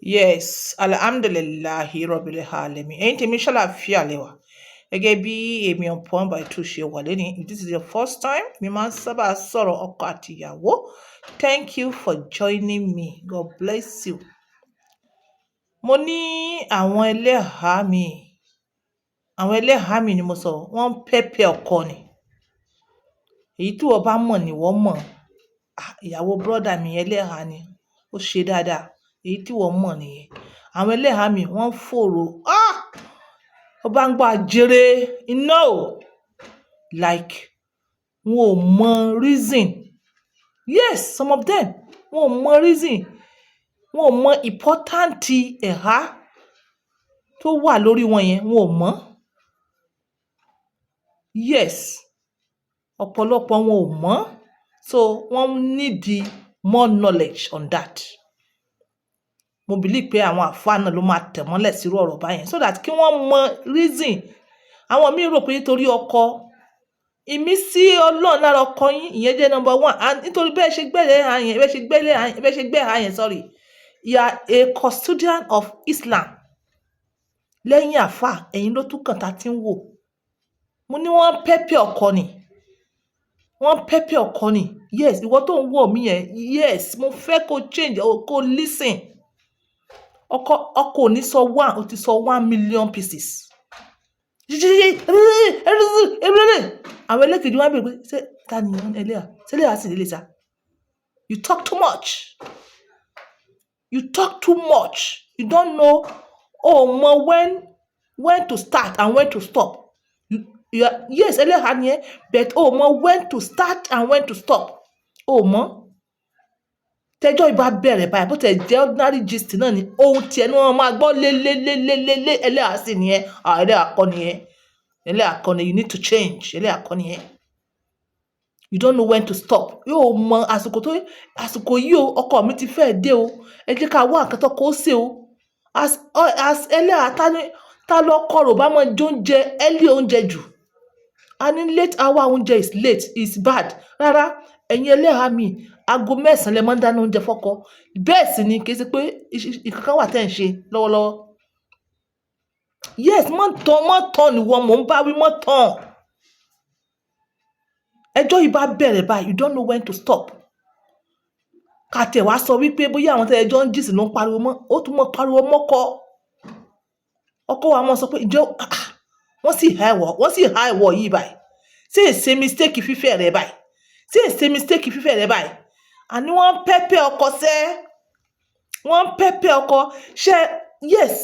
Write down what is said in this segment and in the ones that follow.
Yes, alhamdulillahi rabbil alamin. Ẹ̀yin tèmi ṣàlàáfíà lẹ́wà. Gẹ́gẹ́ bí èmi ọ̀pọ̀n by two ṣe wà lẹ́ni. If this is your first time, mi máa ń sábà sọ̀rọ̀ ọkọ àti ìyàwó. Thank you for joining me. God bless you. Mo ní àwọn ẹlẹ́hàá mi. Àwọn ẹlẹ́hàá mi ni mo sọ. Wọ́n ń pẹ́pẹ́ ọkọ ni. Èyí tí wọ́n bá mọ̀ ni wọ́n mọ̀. Ìyàwó brọ́dà mi ẹlẹ́hàá ni. Ó ṣe dáadáa. Èyí tí wọ́n mọ̀ nìyẹn. Àwọn ẹlẹ́hàá mi wọ́n ń fòrò. Ó bá ń gbọ́ àjèrè iná o. Like wọn ò mọ reason. Yes, some of them wọn ò mọ reason. Wọn ò mọ important ẹ̀há tó wà lórí wọn yẹn. Wọn ò mọ̀. Yes, ọ̀pọ̀lọpọ̀ wọn ò mọ̀. So wọ́n need more knowledge on that. Mo believe pé àwọn àfáà náà ló máa tẹ̀ mọ́lẹ̀ sírú ọ̀rọ̀ báyẹn so that kí wọ́n mọ reason. Àwọn míì rò pé nítorí ọkọ ìmísí Ọlọ́run lára ọkọ yín ìyẹn jẹ́ number one, and nítorí bẹ́ẹ̀ ṣe gbẹ́lẹ̀ àyẹn bẹ́ẹ̀ ṣe gbẹ́ àyẹn sorry, you are a custodian of Islam. Lẹ́yìn àfáà ẹ̀yin ló tún kàn tá ti ń wò. Mo ní wọ́n pẹ́pẹ́ ọkọ ni. Wọ́n pẹ́pẹ́ ọkọ ni. Yes, ìwọ tó ń wò mí yẹn, yes, mo fẹ́ kó change kó listen. Ọkọ ò ní sọ one, ó ti sọ 1,000,000 pieces. Àwọn ẹlẹ́kejì wọn bèrè pé ṣé ta ni ẹlẹ́hà? Ṣé ẹlẹ́hà sì lélẹ̀ sá? You talk too much. You talk too much. You don't know when to start and when to stop. Yes, ẹlẹ́hà ni ẹ́, but when to start and when to stop. Mọ̀. Tẹ́jọ́ ìbá bẹ̀rẹ̀ báyìí bó tẹ̀ jẹ́ ordinary gist náà ni ohun tiẹ̀ ni wọ́n máa gbọ́ lé ẹlẹ́hà sì ni ẹ́. Ẹlẹ́hà kọ́ ni ẹ́. Ẹlẹ́hà kọ́ ni, you need to change. Ẹlẹ́hà kọ́ ni ẹ́. You don't know when to stop. Yóò mọ àsìkò yìí o, ọkọ mi ti fẹ́ dé o. Ẹ jẹ́ ká wá nǹkan tó kó ṣe o. As ẹlẹ́hà ta lọ kọ̀rọ̀ bá mọ jóúnjẹ early oúnjẹ jù. A ní late hour oúnjẹ is bad. Rárá, ẹ̀yin ẹlẹ́hà mi, aago 9 lẹ máa ń dáná oúnjẹ fọ́kọ. Bẹ́ẹ̀ sì ni kì í ṣe pé ìkankan wà tẹ́ ń ṣe lọ́wọ́lọ́wọ́. Yes, mọ́ tán ni wọ́n mò ń bá wí mọ́ tán. Ẹjọ́ yìí bá bẹ̀rẹ̀ báyìí, you don't know when to stop. Kàtẹ̀ wá sọ wípé bóyá àwọn tẹ́ ẹjọ́ ń jìsì ló ń pariwo mọ́, ó tún mọ́ pariwo mọ́kọ. Ọkọ wa mọ́ sọ pé ìjọ wọ́n sì há ẹ̀wọ̀ yìí báyìí. Ṣé èsè mistake fífẹ́ rẹ̀ báyìí? Ṣé èsè mistake fífẹ́ rẹ̀ báyìí? Àní wọ́n ń pẹ́pẹ́ ọkọ sẹ́. Wọ́n ń pẹ́pẹ́ ọkọ. Yes,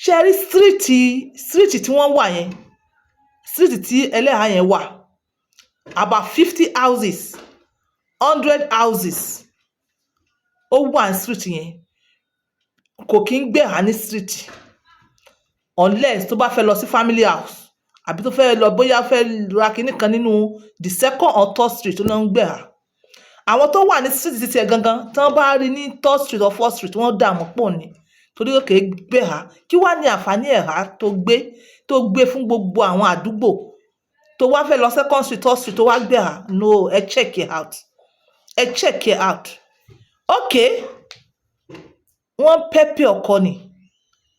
ṣe rí street tí wọ́n wà yẹn. Street tí ẹlẹ́hà yẹn wà. About 50 houses, 100 houses. Ó wà ní street yẹn. Kò kí ń gbẹ̀hà ní street. Unless tó bá fẹ́ lọ sí family house. Àbí tó fẹ́ lọ bóyá fẹ́ ra kinní kan nínú the second or third street tó lọ ń gbẹ̀hà. Àwọn tó wà ní street títí ẹ̀ gangan tí wọ́n bá rí ní third street or fourth street wọ́n dààmú pọ̀ ni. Torí ó kèé gbẹ̀hà. Kí wá ní àǹfààní ẹ̀há tó gbé fún gbogbo àwọn àdúgbò? Tó wá fẹ́ lọ second street, third street tó wá gbẹ̀hà. No, ẹ check it out. Ẹ check it out. Okay. Wọ́n pẹ́pẹ́ ọkọ ni.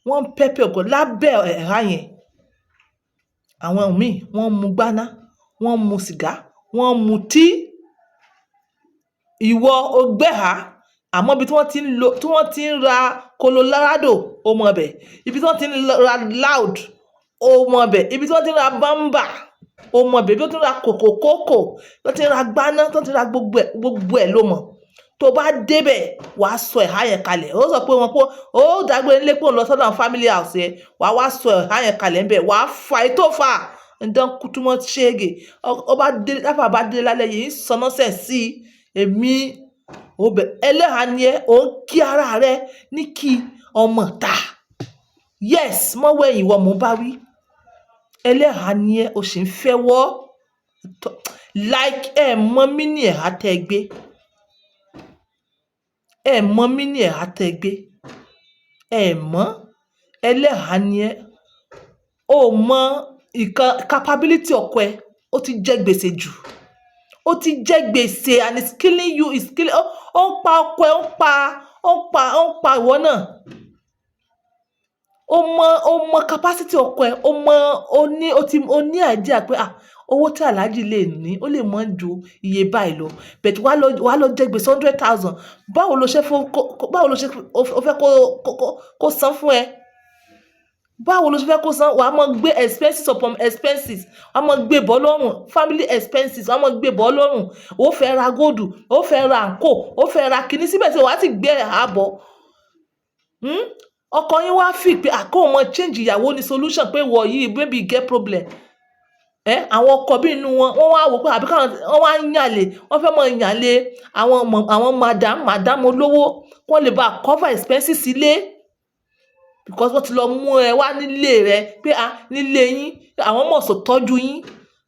Wọ́n pẹ́pẹ́ ọkọ lábẹ́ ẹ̀há yẹn. Àwọn míì wọ́n mu gbáná, wọ́n mu sìgá, wọ́n mu tíì. Ìwọ o gbẹ̀hà, àmọ́ ibi tí wọ́n ti ń ra Colorado o mọ bẹ̀. Ibi tí wọ́n ti ń ra Loud o mọ bẹ̀. Ibi tí wọ́n ti ń ra Bamba o mọ bẹ̀. Ibi tí wọ́n ti ń ra kòkòkòkò, tí wọ́n ti ń ra gbáná, tí wọ́n ti ń ra gbogbo ẹ̀ ló mọ̀. Tó bá débẹ̀ wàá sọ ẹ̀há yẹn kalẹ̀. Ó sọ pé ó dàgbére nílé pé òun lọ sọ́dọ̀ family house yẹn. Wàá sọ ẹ̀há yẹn kalẹ̀ ńbẹ̀. Wàá fa ètò fà. Ǹdán kútúmọ̀ ṣége. Láfà bá dé lálẹ́ yìí sọ nọ́sẹ̀ sí èmi. Ẹlẹ́hà ni ẹ́, ò ń kí ara rẹ ní kí ọmọ ta. Yes, mọ́ wẹ̀yìn ìwọ mò ń bá wí. Ẹlẹ́hà ni ẹ́, o sì ń fẹ́ wọ́. Like mọ mí ní ẹ̀há tẹ́ gbé. Mọ mí ní ẹ̀há tẹ́ gbé. Mọ̀. Ẹlẹ́hà ni ẹ́. O mọ capability ọkọ ẹ. Ó ti jẹ gbèsè jù. Ó ti jẹ gbèsè and it's killing you. Ó ń pa ọkọ ẹ, ó ń pa ìwọ náà. ó mọ capacity ọkọ ẹ̀, ó ní idea pé owó tí Alhaji lè ní ó lè mọ ju iye báyìí lọ, but wàá lọ jẹ gbèsè 100,000. Báwo lo ṣe fẹ́ kó san fún ẹ? Báwo lo ṣe fẹ́ kó san? Wàá máa gbé expenses upon expenses, wàá máa gbé bọ́ lọ́rùn, family expenses wàá máa gbé bọ́ lọ́rùn. Ó fẹ́ ra góòdù, ó fẹ́ ra àǹkò, ó fẹ́ ra kinní, síbẹ̀ tí wàá ti gbé àbọ̀. Ọkọ yín wá fi pé kóun mọ change ìyàwó ní solution, pé wọ̀ yìí baby get problem. Àwọn ọkọ bí inú wọn wá wò pé àbí wọ́n wá ń yànlè, wọ́n fẹ́ mọ yànlè àwọn madam olówó kó lè bá cover expenses ilé, because wọ́n ti lọ mú ẹ wá nílé rẹ pé nílé yín àwọn mọ̀ sọ tọ́jú yín.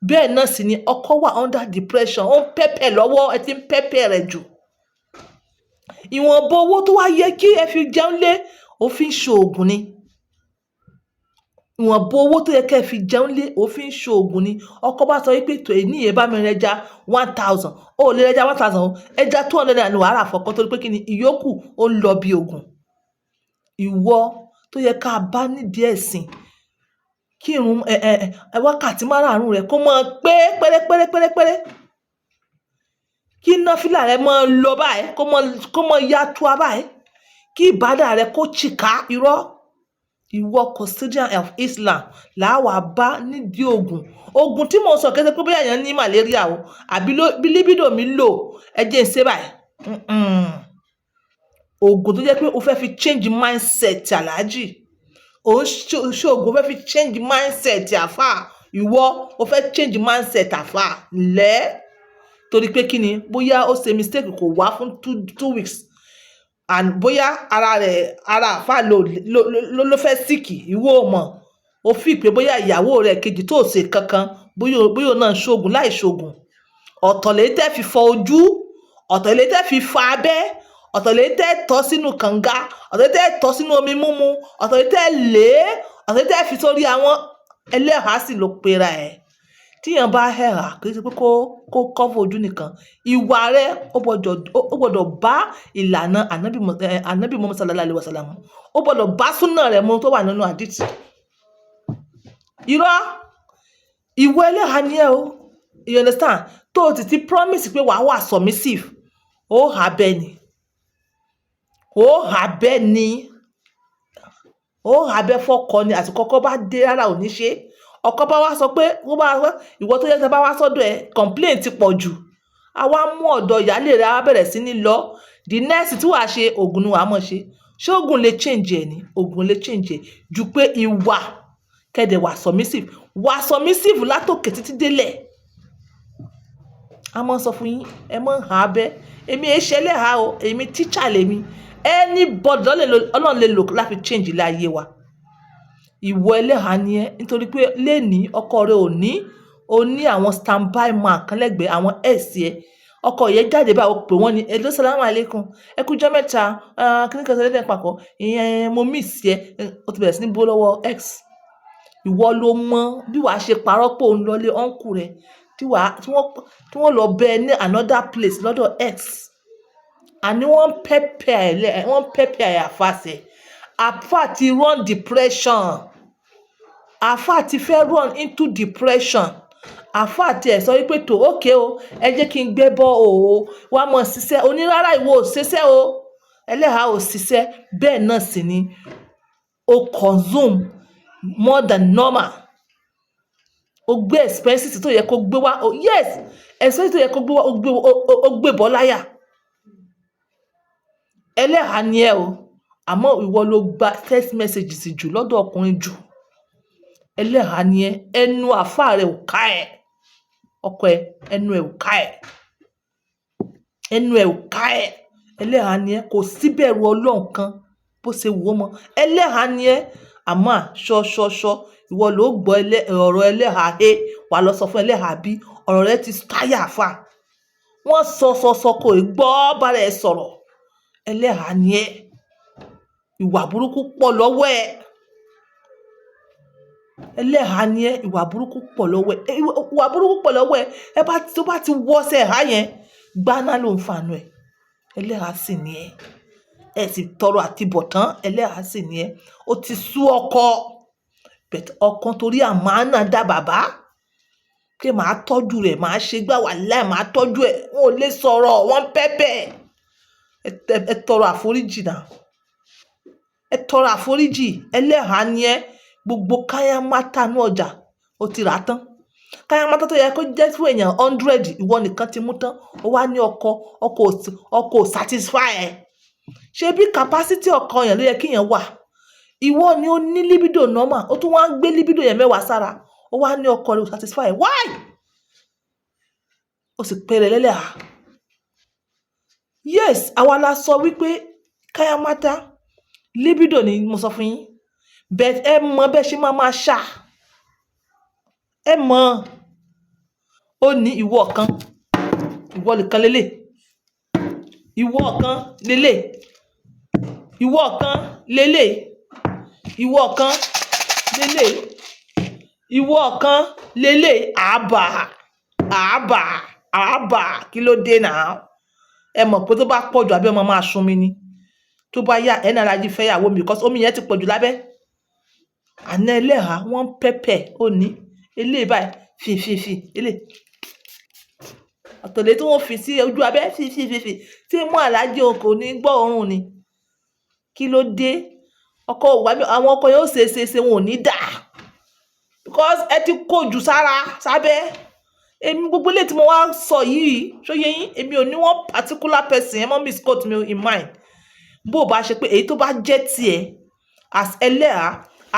Bẹ́ẹ̀ náà sì ni ọkọ wà under depression, ó ń pẹ́pẹ́ lọ́wọ́, ẹ ti ń pẹ́pẹ́ rẹ̀ jù. Ìwọ̀nba owó tó wá yẹ kí ẹ fi jẹun lé, ó fi ń ṣoògùn ni. Ìwọ̀nba owó tó yẹ kí ẹ fi jẹun lé, ó fi ń ṣoògùn ni. Ọkọ bá sọ wípé tó ní ìyẹn bá mi rẹja 1,000, ó lè rẹja 1,000, ẹja 200 naira ni wàhálà fọkàn, torí pé kí ni ìyókù ó ń lọ bí ogun. Ìwọ tó yẹ ká bá nídìí ẹ̀sìn, kí irun wákàtí márààrún rẹ kó mọ pé pérépérépérépéré, kí náfìlà rẹ mọ lọ báyìí, kó mọ yàtọ̀ báyìí, kí ìbádà rẹ kó chìká irọ́. Ìwọ custodian of Islam làwa bá nídìí ogun tí mo sọ kẹsẹ pé bóyá èèyàn ní malaria o, àbí libido mi lò, ẹ jẹ́ n ṣe báyìí. Ogun tó jẹ́ pé o fẹ́ fi change mindset Alhaji, o ṣe ogun fẹ́ fi change mindset àfà. Ìwọ o fẹ́ change mindset àfà torí pé kí ni, bóyá ó ṣe mistake kò wá fún 2 weeks, and bóyá ara àfà ló fẹ́ síkì, ìwọ mọ̀, ó fi pé bóyá ìyàwó rẹ̀ kejì tó ṣe kankan, bóyá náà ṣoògùn láì ṣoògùn. Ọ̀tọ̀ lè tẹ́ fi fọ ojú, ọ̀tọ̀ lè tẹ́ fi fa abẹ́, ọ̀tọ̀ lè tẹ́ tọ́ sínú kànga, ọ̀tọ̀ lè tẹ́ tọ́ sínú omi mímu, ọ̀tọ̀ lè tẹ́ ọ̀tọ̀ lè tẹ́ fi sórí àwọn ẹlẹ́hàá sì ló pera ẹ̀. Tíyàn bá hẹ̀rà kì í ṣe pé kó cover ojú nìkan, ìwà rẹ̀ ó gbọ́dọ̀ bá ìlànà Ànábì Muhammad sallallahu alaihi wasallam, ó gbọ́dọ̀ bá súnà rẹ̀ mú tó wà nínú àdìtì. Irọ́, ìwọ ẹlẹ́hàá ni ẹ o, you understand? Tó o ti promise pé wàá wà submissive, ó hà bẹ́ẹ̀ ni, ó hà bẹ́ẹ̀ fọ́kọ ni, àti kọ́kọ́ bá dé rárá ò ní ṣe. Ọkọ bá wá sọ pé ìwọ tó yẹ kí ẹ bá wá sọ́dọ̀ ẹ, complaint ti pọ̀ jù, a wá mú ọ̀dọ̀ ìyálé rẹ̀ á bẹ̀rẹ̀ sí ní lọ. The next tí wàá ṣe, ogun ni wàá mọ̀ ṣe. Ṣé ogun lè change ẹ ni? Ogun lè change ẹ ju pé ìwà kẹ́dẹ̀ wà submissive látòkè títí délẹ̀. A máa sọ fún yín, ẹ mọ̀ hà bẹ́, èmi ẹ ṣe ẹlẹ́hàá o, èmi teacher lèmi. Anybody Ọlọ́run lè lò láti change ilé ayé wa. Ìwọ ẹlẹ́hàá ni ẹ, nítorí pé lénìí ọkọ rẹ ò ní àwọn standby man kan lẹ́gbẹ̀ẹ́, àwọn ẹ̀sì ẹ. Ọkọ yẹn jáde báyìí, ó pè wọ́n ní ẹ̀lọ́ salamu alaikum, ẹ kú jọ́ mẹ́ta, kíní kan sọ́dọ̀ papọ̀, ìyẹn mo miss ẹ, ó ti bẹ̀rẹ̀ sí ní bó lọ́wọ́ x. Ìwọ ló mọ bí wàá ṣe parọ́ pé òun lọlé uncle rẹ, tí wọ́n lọ bẹ ní another place lọ́dọ̀ x. Àní wọ́n pẹ́pẹ́ àfàṣẹ. Àfà ti run depression. Àfà ti fẹ́ run into depression. Àfà ti ẹ̀ sọ wípé tó okay o, ẹ jẹ́ kí n gbé bọ́ o, wá mọ̀ ṣiṣẹ́. Onírárá ìwọ ò ṣiṣẹ́ o, ẹlẹ́hàá ò ṣiṣẹ́. Bẹ́ẹ̀ náà sì ni o consume more than normal. O gbé expenses tó yẹ kó gbé wá. Yes, expenses tó yẹ kó gbé wá, o gbé bọ́ láyà. Ẹlẹ́hàá ni ẹ o, àmọ́ ìwọ ló gba text messages jù lọ́dọ̀ ọkùnrin jù. Ẹlẹ́hàá ni ẹ, ẹnu àfà rẹ ò ká ẹ. Ọkọ ẹ, ẹnu ẹ ò ká ẹ. Ẹlẹ́hàá ni ẹ, kò síbẹ̀rù Ọlọ́run kan bó ṣe wù ọ́ mọ́. Ẹlẹ́hàá ni ẹ, àmọ́ ṣọṣọṣọ ìwọ ló gbọ́ ọ̀rọ̀ ẹlẹ́hàá wà lọ sọ fún ẹlẹ́hàá bí ọ̀rọ̀ rẹ ti táyà fà. Wọ́n sọ kò gbọ́ bára ẹ sọ̀rọ̀. Ẹlẹ́hàá ni ẹ, ìwà burúkú pọ̀ lọ́wọ́ ẹ. Ẹlẹ́hàá ni ẹ, ìwà burúkú pọ̀ lọ́wọ́ ẹ. Tó bá ti wọ́sẹ̀ ẹ̀há yẹn, gbaná ló ń fànú ẹ. Ẹlẹ́hàá sì ni ẹ. ẹ sì tọrọ àtibọ̀tán ẹlẹ́hàá sì ni ẹ́ ó ti sú ọkọ ọkàn torí àmánà dá bàbá pé màá tọ́jú rẹ̀ màá ṣe gbà wà láì màá tọ́jú ẹ̀ wọn ò lè sọ̀rọ̀ wọ́n pẹ́pẹ́ ẹ tọrọ àforíjì náà ẹ tọrọ àforíjì ẹlẹ́hàá ni ẹ́ gbogbo kayamata ní ọjà ó ti rà tán kayamata tó yẹ kó jẹ́ fún èèyàn 100 ìwọ nìkan ti mú tán ó wá ní ọkọ ò satisfy ẹ ṣe bí capacity ọkọ yẹn ló yẹ kíyàn wà ìwọ ni ó ní libido normal ó tún wá ń gbé libido yẹn 10 sára ó wá ní ọkọ rẹ̀ ò satisfy ẹ why ó sì pèrè lẹ́lẹ́hà yes àwa la sọ wípé kayamata libido ni mo sọ fún yín but ẹ mọ bẹ́ẹ̀ ṣe máa ṣá ẹ mọ ó ní ìwọ kan ìwọ nìkan lélẹ̀ ìwọ kan lélẹ̀ ìwọ kan lélẹ̀ ìwọ kan lélẹ̀ ìwọ kan lélẹ̀ àbà kí ló dé náà ẹ mọ̀ pé tó bá pọ̀jù abẹ́ ọmọ máa sun mi ni tó bá yá ẹ̀ náà Alhaji fẹ́yàwó mi because omi yẹn ti pọ̀jù lábẹ́ àná ẹlẹ́hàá wọ́n pẹ́pẹ́ ó ní eléyìí báyìí fi eléyìí ọ̀tọ̀lẹ́ tí wọ́n fi sí ojú abẹ́ fi tí mú Alhaji kò ní gbọ́ òórùn ni kí ló dé ọkọ òwà mi àwọn ọkọ yóò ṣe wọn ò ní dà because ẹ ti kó jù sábẹ́ èmi gbogbo ilé tí mo wá sọ yìí ṣóyé yín èmi ò ní one particular person ẹ mọ́ misquote mi in mind bó o bá ṣe pé èyí tó bá jẹ́ tiẹ̀ as ẹlẹ́hà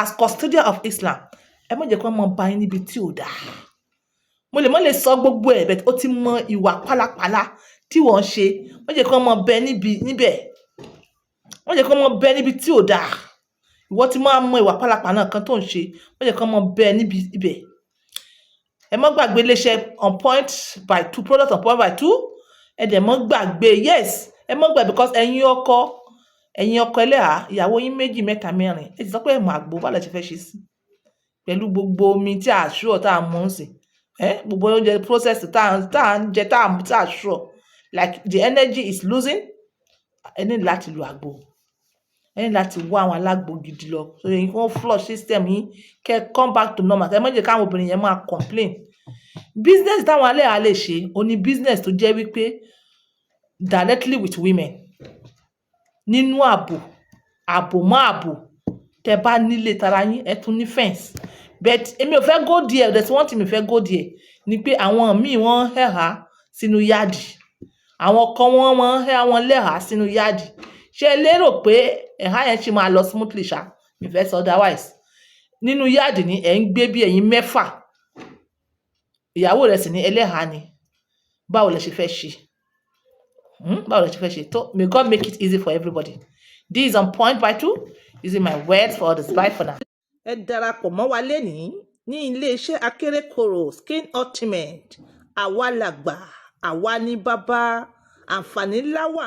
as custodian of Islam ẹ má jẹ́ kí wọ́n mọ bá yín níbi tí ò dáa mo lè mọ́ lè sọ gbogbo ẹ̀ bẹ́ẹ̀ ó ti mọ ìwà pálapàla tí wọ́n ṣe wọ́n jẹ́ kí wọ́n mọ bẹ níbẹ̀ wọ́n jẹ́ kí wọ́n mọ bẹ níbi tí ò dáa ìwọ ti máa mọ ìwà pálapàla kan tó ń ṣe wọ́n jẹ́ kí wọ́n mọ bẹ níbi ibẹ̀ ẹ má gbàgbé iléeṣẹ́ on point by 2 product on point by 2 ẹ dẹ̀ mọ́ gbàgbé yes ẹ mọ́ gbàgbé because ẹ̀yin ọkọ ẹlẹ́hàá ìyàwó yín 2 mẹ́ta 4 ẹ ti sọ pé ẹ mọ àgbo bá lẹ ṣe fẹ́ ṣe sí pẹ̀lú gbogbo omi tí a ṣúọ̀ tá a mú un sí gbogbo oúnjẹ process tá a ń jẹ tá a ṣúọ̀ like the energy is losing ẹ ní láti lo àgbo ẹ ní láti wá àwọn alágbo gidi lọ so yẹn kí wọ́n flush system yín kẹ́ come back to normal ẹ má jẹ́ káwọn obìnrin yẹn máa complain business táwọn ẹlẹ́hàá lè ṣe ó ní business tó jẹ́ wípé directly with women nínú ààbò mọ́ ààbò tẹ bá nílé tara yín ẹ tún ní fence but èmi ò fẹ́ go there there's one thing mi fẹ́ go there ni pé àwọn míì wọ́n hẹ̀há sínú yáàdì àwọn kan wọ́n hẹ́ àwọn lẹ́hàá sínú yáàdì ṣé ẹ lérò pé ẹ̀há yẹn ṣì máa lọ smoothly ṣá mi fẹ́ sọ otherwise nínú yáàdì ni ẹ̀ ń gbé bí ẹ̀yin 6 ìyàwó rẹ̀ sì ní ẹlẹ́hàá ni báwo lẹ ṣe fẹ́ ṣe báwo lẹ ṣe fẹ́ ṣe tó may God make it easy for everybody. This is on point by 2 using my words for others. Bye for now. Ẹ darapọ̀ mọ́ wa lénìí ní iléeṣẹ́ akérèkọ́rò skin ultimate àwa làgbà àwa ní bàbá àǹfààní ńlá wà.